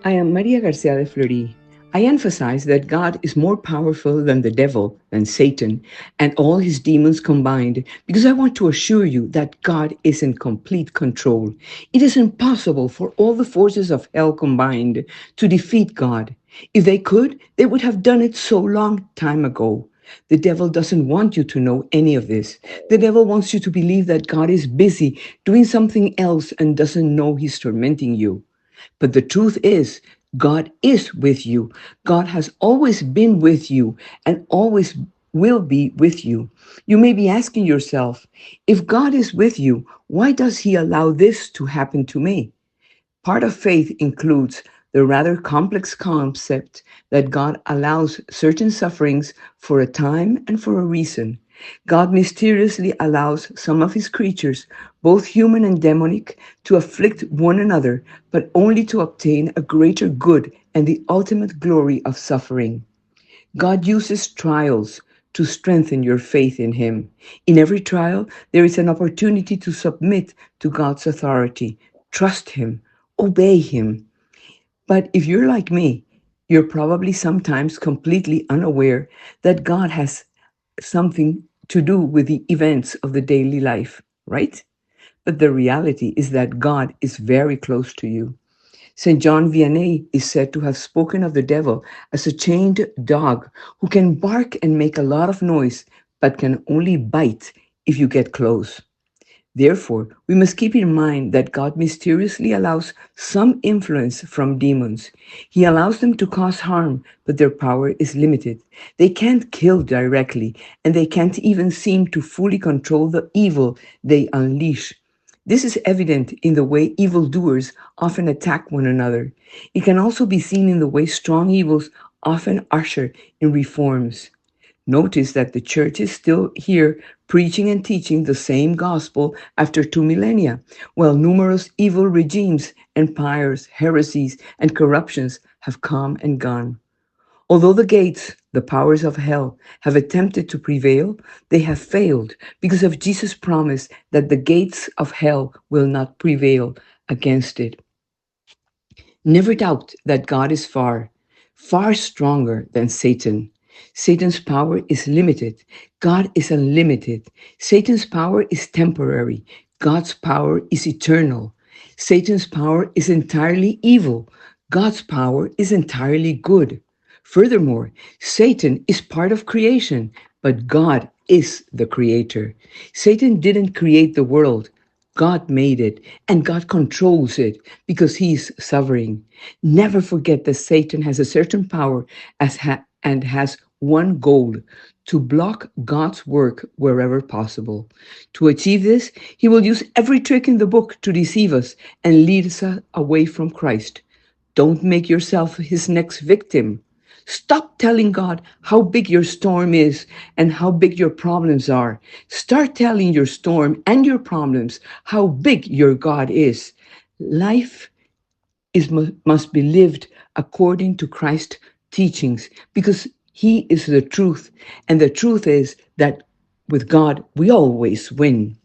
I am Maria Garcia de Fleury. I emphasize that God is more powerful than the devil, than Satan, and all his demons combined, because I want to assure you that God is in complete control. It is impossible for all the forces of hell combined to defeat God. If they could, they would have done it so long time ago. The devil doesn't want you to know any of this. The devil wants you to believe that God is busy doing something else and doesn't know he's tormenting you. But the truth is, God is with you. God has always been with you and always will be with you. You may be asking yourself, if God is with you, why does he allow this to happen to me? Part of faith includes the rather complex concept that God allows certain sufferings for a time and for a reason. God mysteriously allows some of his creatures, both human and demonic, to afflict one another, but only to obtain a greater good and the ultimate glory of suffering. God uses trials to strengthen your faith in Him. In every trial, there is an opportunity to submit to God's authority, trust Him, obey Him. But if you're like me, you're probably sometimes completely unaware that God has something to do with the events of the daily life, right? But the reality is that God is very close to you. St. John Vianney is said to have spoken of the devil as a chained dog who can bark and make a lot of noise, but can only bite if you get close. Therefore, we must keep in mind that God mysteriously allows some influence from demons. He allows them to cause harm, but their power is limited. They can't kill directly, and they can't even seem to fully control the evil they unleash. This is evident in the way evildoers often attack one another. It can also be seen in the way strong evils often usher in reforms. Notice that the church is still here preaching and teaching the same gospel after 2 millennia, while numerous evil regimes, empires, heresies, and corruptions have come and gone. Although the gates, the powers of hell, have attempted to prevail, they have failed because of Jesus' promise that the gates of hell will not prevail against it. Never doubt that God is far, far stronger than Satan. Satan's power is limited. God is unlimited. Satan's power is temporary. God's power is eternal. Satan's power is entirely evil. God's power is entirely good. Furthermore, Satan is part of creation, but God is the creator. Satan didn't create the world. God made it and God controls it because he's sovereign. Never forget that Satan has a certain power and has one goal to block God's work wherever possible. To achieve this, he will use every trick in the book to deceive us and lead us away from Christ. Don't make yourself his next victim. Stop telling God how big your storm is and how big your problems are. Start telling your storm and your problems how big your God is. Life must be lived according to Christ's teachings because He is the truth. And the truth is that with God, we always win.